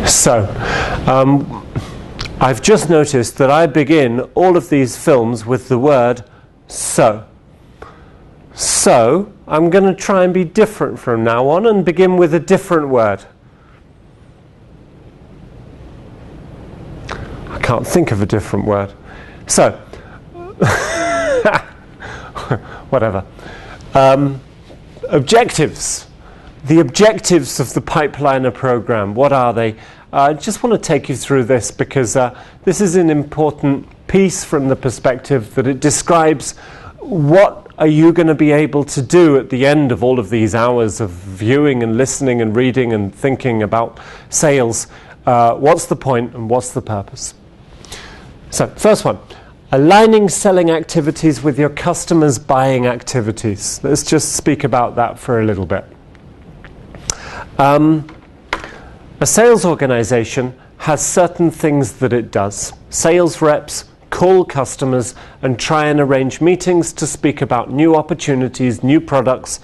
So, I've just noticed that I begin all of these films with the word so. So, I'm going to try and be different from now on and begin with a different word. I can't think of a different word. So, whatever. Objectives. The objectives of the Pipeliner program, what are they? I just want to take you through this because this is an important piece from the perspective that it describes what are you going to be able to do at the end of all of these hours of viewing and listening and reading and thinking about sales. What's the point and what's the purpose? So, first one. Aligning selling activities with your customers' buying activities. Let's just speak about that for a little bit. A sales organization has certain things that it does. Sales reps call customers and try and arrange meetings to speak about new opportunities, new products,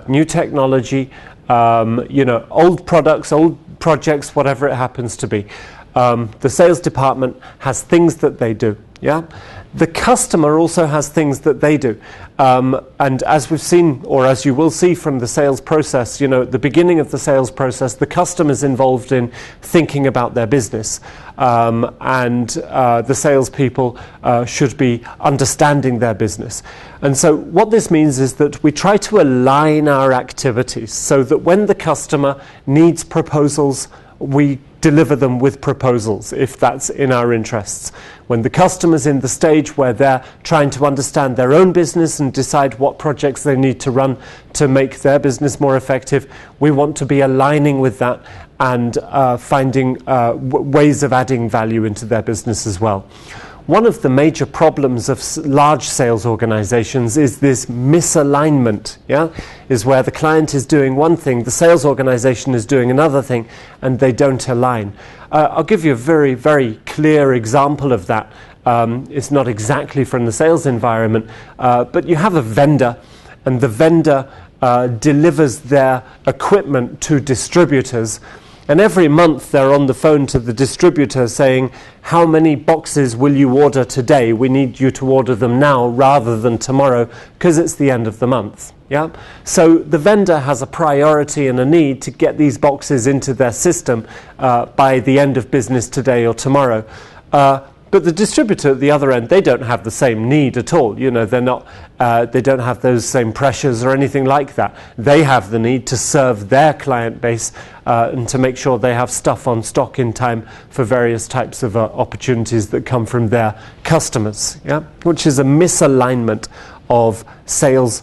new technology, old products, old projects, whatever it happens to be. The sales department has things that they do. Yeah, the customer also has things that they do, and as we've seen, or as you will see from the sales process, at the beginning of the sales process, the customer's involved in thinking about their business, and the salespeople should be understanding their business. And so what this means is that we try to align our activities so that when the customer needs proposals, we deliver them with proposals if that's in our interests. When the customer's in the stage where they're trying to understand their own business and decide what projects they need to run to make their business more effective, we want to be aligning with that and finding ways of adding value into their business as well. One of the major problems of large sales organizations is this misalignment, is where the client is doing one thing, the sales organization is doing another thing, and they don't align. I'll give you a very, very clear example of that. It's not exactly from the sales environment, but you have a vendor, and the vendor delivers their equipment to distributors. And every month they're on the phone to the distributor saying, how many boxes will you order today? We need you to order them now rather than tomorrow because it's the end of the month. Yeah? So the vendor has a priority and a need to get these boxes into their system by the end of business today or tomorrow. But the distributor at the other end, they don't have the same need at all. They're not. They don't have those same pressures or anything like that. They have the need to serve their client base and to make sure they have stuff on stock in time for various types of opportunities that come from their customers. Yeah, which is a misalignment of sales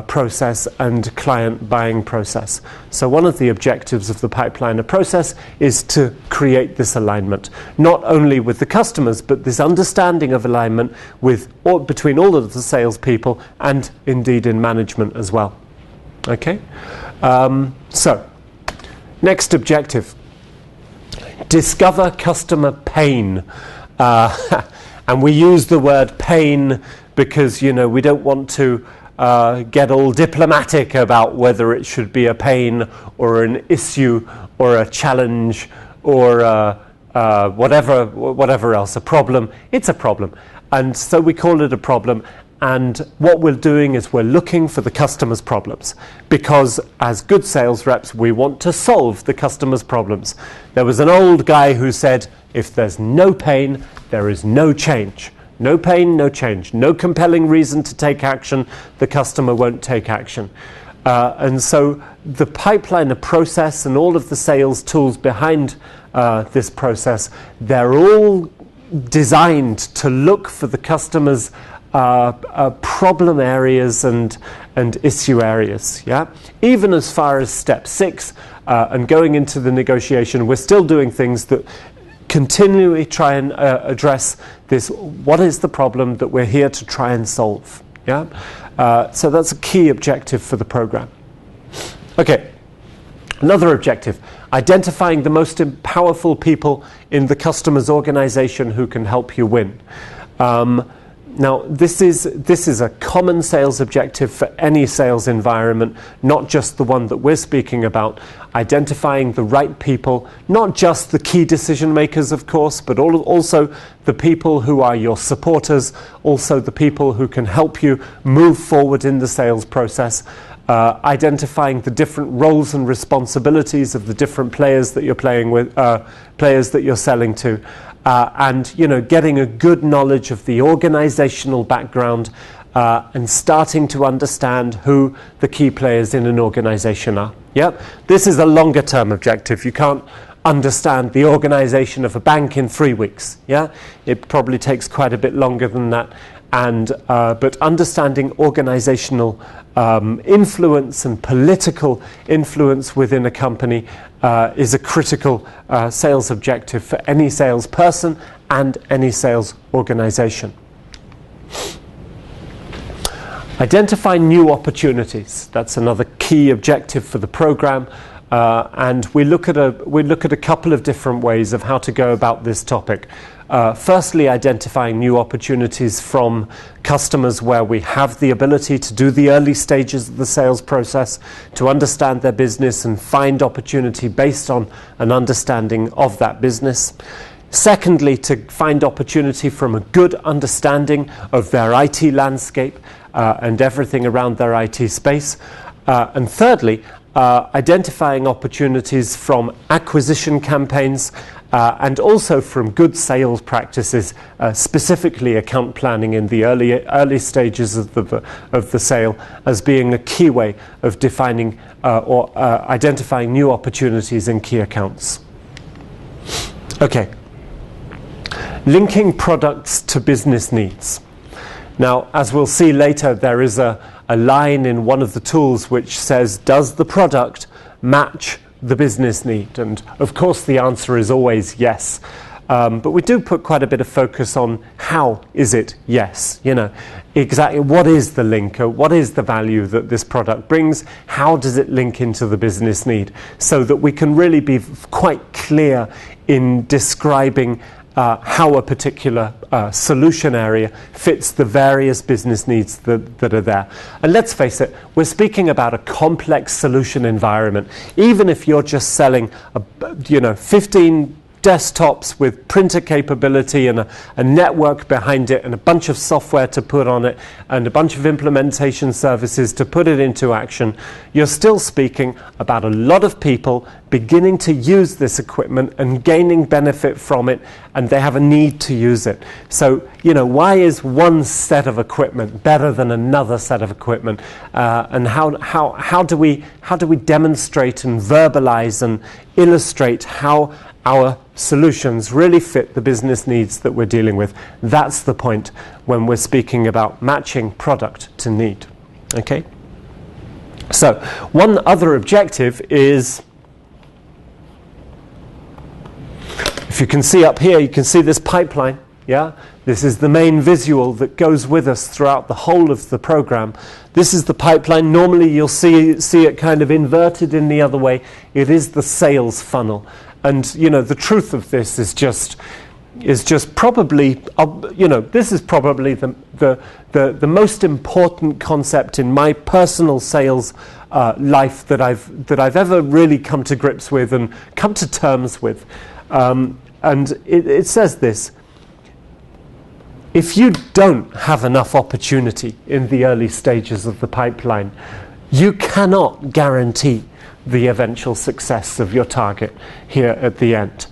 process and client buying process. So one of the objectives of the Pipeliner process is to create this alignment, not only with the customers, but this understanding of alignment between all of the salespeople and indeed in management as well. Okay? So, next objective. Discover customer pain. And we use the word pain because, we don't want to get all diplomatic about whether it should be a pain or an issue or a challenge or whatever else, a problem. It's a problem. And so we call it a problem. And what we're doing is we're looking for the customer's problems because as good sales reps, we want to solve the customer's problems. There was an old guy who said, if there's no pain, there is no change. No pain, no change. No compelling reason to take action, the customer won't take action. And so the Pipeliner process and all of the sales tools behind this process, they're all designed to look for the customer's problem areas and issue areas. Yeah, even as far as step 6 and going into the negotiation, we're still doing things that continually try and address this. What is the problem that we're here to try and solve? Yeah, so that's a key objective for the program. Okay, another objective: identifying the most powerful people in the customer's organization who can help you win. Now, this is a common sales objective for any sales environment, not just the one that we're speaking about. identifying the right people, not just the key decision makers, of course, but also the people who are your supporters, also the people who can help you move forward in the sales process, identifying the different roles and responsibilities of the different players that you're playing with, players that you're selling to, and getting a good knowledge of the organizational background, and starting to understand who the key players in an organization are. Yep, this is a longer term objective. You can't understand the organization of a bank in 3 weeks. Yeah, it probably takes quite a bit longer than that. And but understanding organizational influence and political influence within a company is a critical sales objective for any salesperson and any sales organization. Identify new opportunities. That's another key objective for the program, and we look at a couple of different ways of how to go about this topic. Firstly, identifying new opportunities from customers where we have the ability to do the early stages of the sales process, to understand their business and find opportunity based on an understanding of that business. Secondly, to find opportunity from a good understanding of their IT landscape and everything around their IT space. And thirdly, identifying opportunities from acquisition campaigns and also from good sales practices, specifically account planning in the early stages of the sale, as being a key way of defining or identifying new opportunities in key accounts. Okay. Linking products to business needs. Now, as we'll see later, there is a line in one of the tools which says, does the product match the business need? And of course the answer is always yes. But we do put quite a bit of focus on how is it yes. Exactly what is the link, or what is the value that this product brings? How does it link into the business need? So that we can really be quite clear in describing how a particular solution area fits the various business needs that are there. And let's face it, we're speaking about a complex solution environment. Even if you're just selling 15 desktops with printer capability and a network behind it and a bunch of software to put on it and a bunch of implementation services to put it into action, you're still speaking about a lot of people beginning to use this equipment and gaining benefit from it, and they have a need to use it. So, why is one set of equipment better than another set of equipment? And how do we demonstrate and verbalize and illustrate how our solutions really fit the business needs that we're dealing with? That's the point when we're speaking about matching product to need. Okay? So, one other objective is, if you can see up here, you can see this pipeline. Yeah? This is the main visual that goes with us throughout the whole of the program. This is the pipeline. Normally you'll see it kind of inverted in the other way. It is the sales funnel. And the truth of this is just probably this is probably the most important concept in my personal sales life that I've ever really come to grips with and come to terms with. And it says this: if you don't have enough opportunity in the early stages of the pipeline, you cannot guarantee the eventual success of your target here at the end.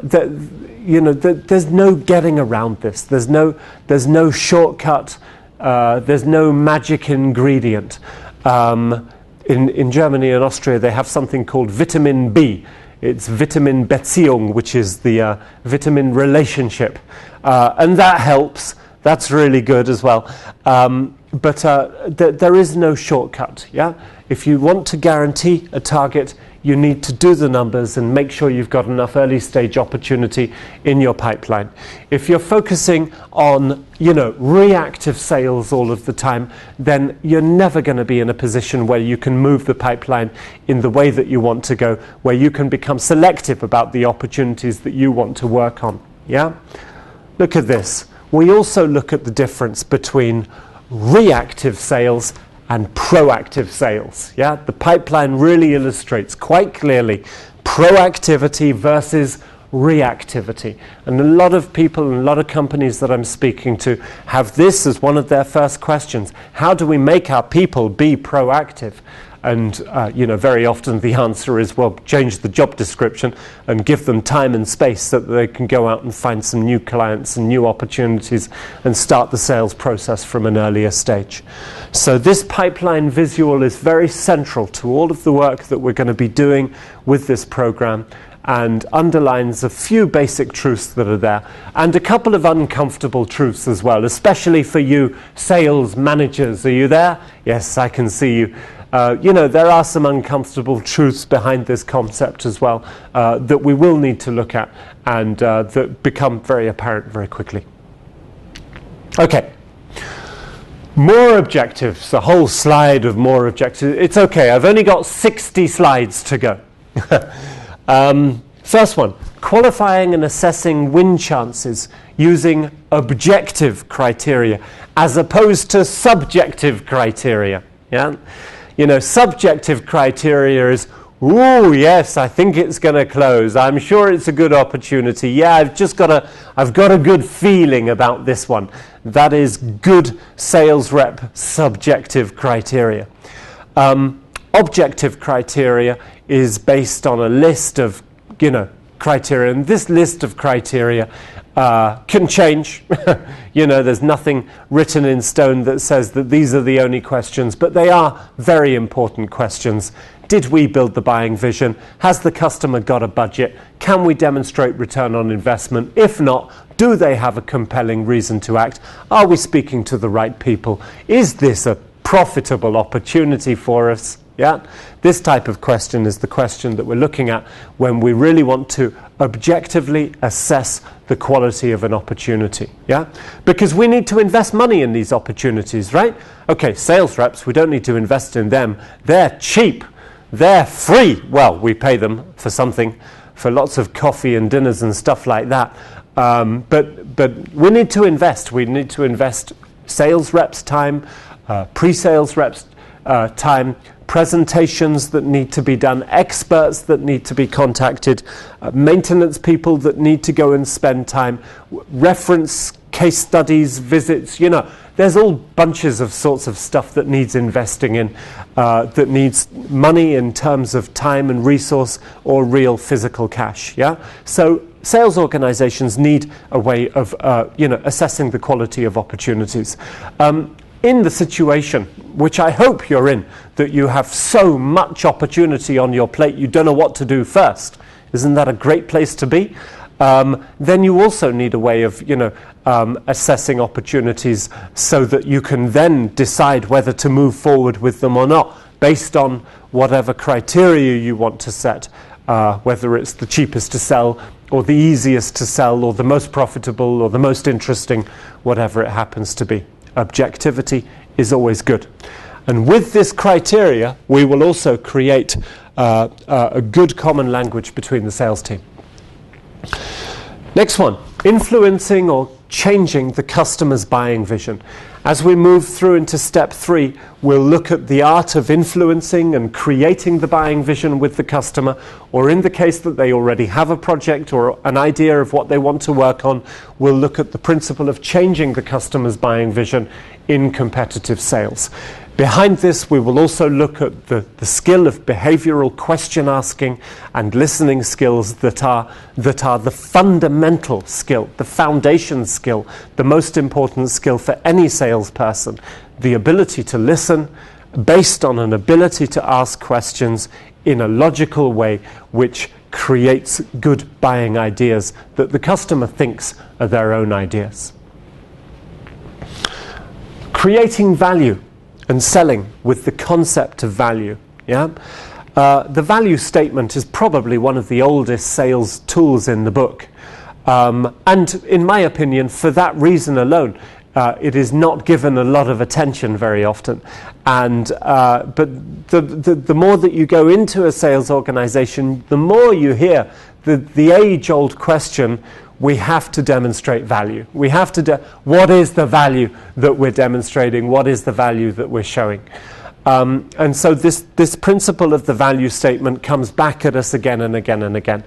There's no getting around this. There's no shortcut. There's no magic ingredient. In Germany and Austria, they have something called vitamin B. It's vitamin Beziehung, which is the vitamin relationship, and that helps. That's really good as well. But there is no shortcut. Yeah. If you want to guarantee a target, you need to do the numbers and make sure you've got enough early stage opportunity in your pipeline. If you're focusing on, reactive sales all of the time, then you're never going to be in a position where you can move the pipeline in the way that you want to go, where you can become selective about the opportunities that you want to work on. Yeah? Look at this. We also look at the difference between reactive sales and proactive sales. Yeah, the pipeline really illustrates quite clearly proactivity versus reactivity. And a lot of people and a lot of companies that I'm speaking to have this as one of their first questions. How do we make our people be proactive? And very often the answer is, well, change the job description and give them time and space so that they can go out and find some new clients and new opportunities and start the sales process from an earlier stage. So this pipeline visual is very central to all of the work that we're going to be doing with this program, and underlines a few basic truths that are there, and a couple of uncomfortable truths as well, especially for you sales managers. Are you there? Yes, I can see you. There are some uncomfortable truths behind this concept as well that we will need to look at, and that become very apparent very quickly. Okay. More objectives, a whole slide of more objectives. It's okay, I've only got 60 slides to go. First one, qualifying and assessing win chances using objective criteria as opposed to subjective criteria. Yeah? Subjective criteria is, ooh, yes, I think it's going to close. I'm sure it's a good opportunity. Yeah, I've got a good feeling about this one. That is good sales rep subjective criteria. Objective criteria is based on a list of, criteria, and this list of criteria can change. There's nothing written in stone that says that these are the only questions, but they are very important questions. Did we build the buying vision? Has the customer got a budget? Can we demonstrate return on investment? If not, do they have a compelling reason to act? Are we speaking to the right people? Is this a profitable opportunity for us? Yeah, this type of question is the question that we're looking at when we really want to objectively assess the quality of an opportunity. Yeah, because we need to invest money in these opportunities, right? Okay, sales reps, we don't need to invest in them. They're cheap. They're free. Well, we pay them for something, for lots of coffee and dinners and stuff like that. But we need to invest. We need to invest sales reps' time, pre-sales reps' time, presentations that need to be done, experts that need to be contacted, maintenance people that need to go and spend time, reference case studies, visits, there's all bunches of sorts of stuff that needs investing in, that needs money in terms of time and resource or real physical cash. Yeah. So sales organizations need a way of assessing the quality of opportunities. In the situation, which I hope you're in, that you have so much opportunity on your plate you don't know what to do first. Isn't that a great place to be? Then you also need a way of assessing opportunities so that you can then decide whether to move forward with them or not, based on whatever criteria you want to set, whether it's the cheapest to sell or the easiest to sell or the most profitable or the most interesting, whatever it happens to be. Objectivity is always good. And with this criteria, we will also create a good common language between the sales team. Next one, influencing or changing the customer's buying vision. As we move through into step 3, we'll look at the art of influencing and creating the buying vision with the customer, or in the case that they already have a project or an idea of what they want to work on, we'll look at the principle of changing the customer's buying vision in competitive sales. Behind this, we will also look at the skill of behavioral question asking and listening skills that are the fundamental skill, the foundation skill, the most important skill for any salesperson. The ability to listen based on an ability to ask questions in a logical way which creates good buying ideas that the customer thinks are their own ideas. Creating value and selling with the concept of value. Yeah, the value statement is probably one of the oldest sales tools in the book, and in my opinion, for that reason alone, it is not given a lot of attention very often. And but the more that you go into a sales organization, the more you hear the age-old question: we have to demonstrate value. We have to what is the value that we're demonstrating? What is the value that we're showing? And so this principle of the value statement comes back at us again and again and again.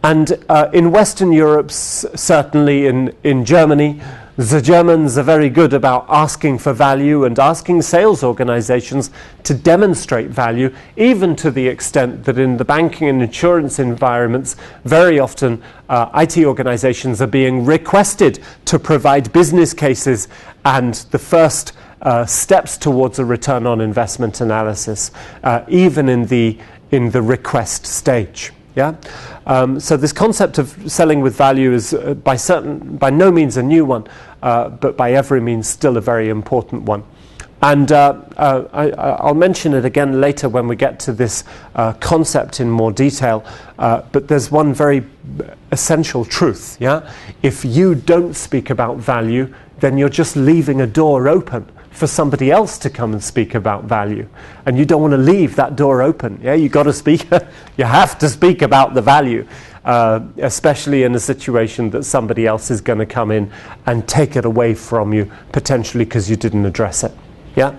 And in Western Europe, certainly in Germany, the Germans are very good about asking for value and asking sales organizations to demonstrate value, even to the extent that in the banking and insurance environments, very often IT organizations are being requested to provide business cases and the first steps towards a return on investment analysis, even in the request stage. Yeah, so this concept of selling with value is by no means a new one, but by every means still a very important one. And I'll mention it again later when we get to this concept in more detail. But there's one very essential truth. Yeah, if you don't speak about value, then you're just leaving a door open for somebody else to come and speak about value, and you don't want to leave that door open. Yeah, you got to speak. You have to speak about the value, especially in a situation that somebody else is going to come in and take it away from you, potentially because you didn't address it. Yeah.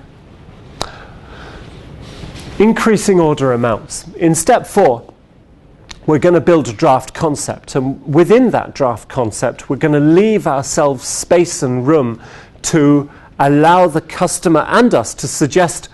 Increasing order amounts. In step 4, we're going to build a draft concept, and within that draft concept, we're going to leave ourselves space and room to allow the customer and us to suggest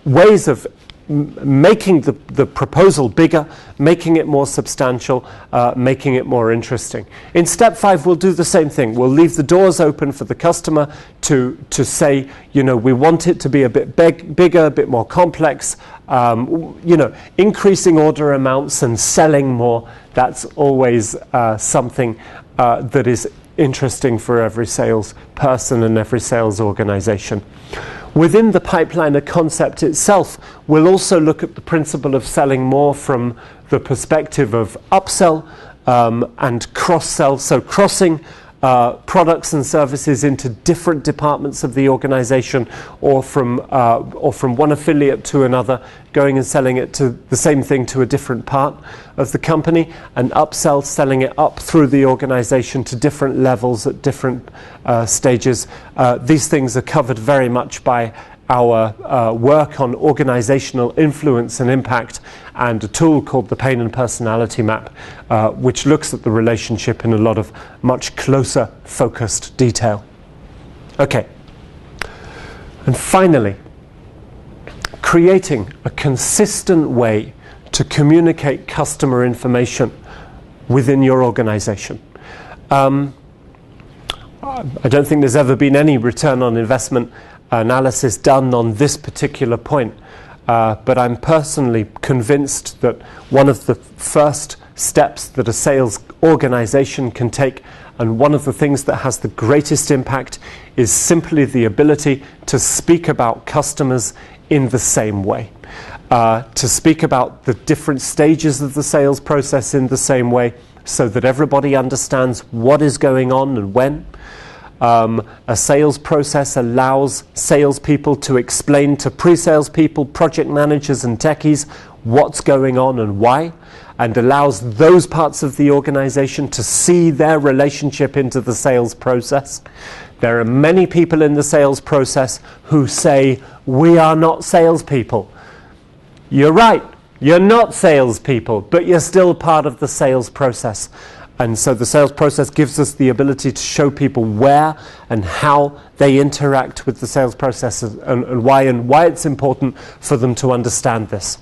ways of making the proposal bigger, making it more substantial, making it more interesting. In step 5, we'll do the same thing. We'll leave the doors open for the customer to say, you know, we want it to be a bit bigger, a bit more complex, you know, increasing order amounts and selling more. That's always something that is interesting for every sales person and every sales organization. Within the pipeliner concept itself, we'll also look at the principle of selling more from the perspective of upsell and cross-sell, so crossing products and services into different departments of the organization, or from one affiliate to another, going and selling it to the same thing to a different part of the company, and upsell, selling it up through the organization to different levels at different stages. These things are covered very much by our work on organizational influence and impact, and a tool called the Pain and Personality Map, which looks at the relationship in a lot of much closer focused detail. Okay. And finally, creating a consistent way to communicate customer information within your organization. I don't think there's ever been any return on investment analysis done on this particular point, but I'm personally convinced that one of the first steps that a sales organization can take, and one of the things that has the greatest impact, is simply the ability to speak about customers in the same way, to speak about the different stages of the sales process in the same way, so that everybody understands what is going on and when. A sales process allows salespeople to explain to pre-sales people, project managers and techies what's going on and why, and allows those parts of the organization to see their relationship into the sales process. There are many people in the sales process who say, we are not salespeople. You're right, you're not salespeople, but you're still part of the sales process. And so the sales process gives us the ability to show people where and how they interact with the sales process, and why it's important for them to understand this.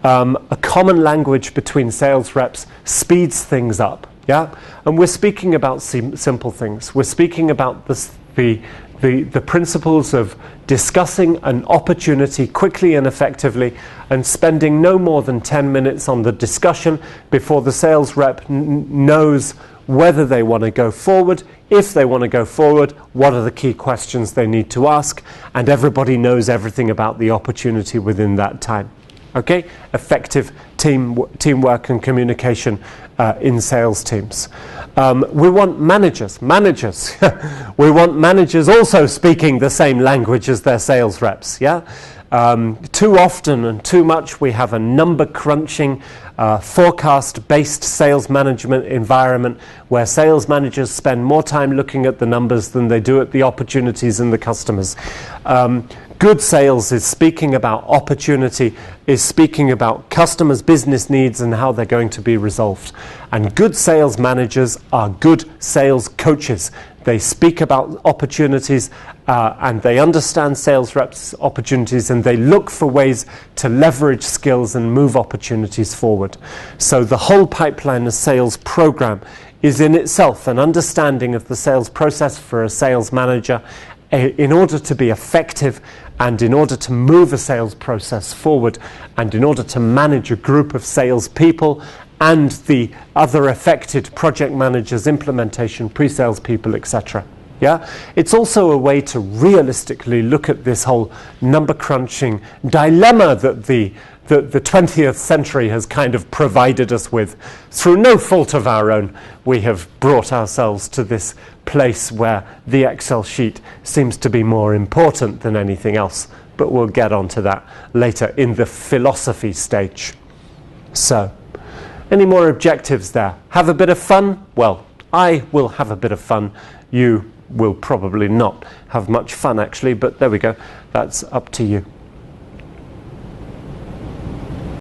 A common language between sales reps speeds things up, yeah? And we're speaking about simple things. We're speaking about the principles of discussing an opportunity quickly and effectively, and spending no more than 10 minutes on the discussion before the sales rep knows whether they want to go forward. If they want to go forward, what are the key questions they need to ask? And everybody knows everything about the opportunity within that time. Okay? Effective teamwork and communication in sales teams. We want managers. We want managers also speaking the same language as their sales reps. Yeah. Too often and too much we have a number crunching, forecast-based sales management environment where sales managers spend more time looking at the numbers than they do at the opportunities and the customers. Good sales is speaking about opportunity, is speaking about customers' business needs and how they're going to be resolved. And good sales managers are good sales coaches. They speak about opportunities and they understand sales reps' opportunities, and they look for ways to leverage skills and move opportunities forward. So the whole Pipeline of Sales program is in itself an understanding of the sales process for a sales manager in order to be effective, and in order to move a sales process forward, and in order to manage a group of salespeople and the other affected project managers, implementation, pre-sales people, etc. Yeah? It's also a way to realistically look at this whole number crunching dilemma that the 20th century has kind of provided us with. Through no fault of our own, we have brought ourselves to this place where the Excel sheet seems to be more important than anything else. But we'll get onto that later in the philosophy stage. So, any more objectives there? Have a bit of fun? Well, I will have a bit of fun. You will probably not have much fun, actually, but there we go. That's up to you.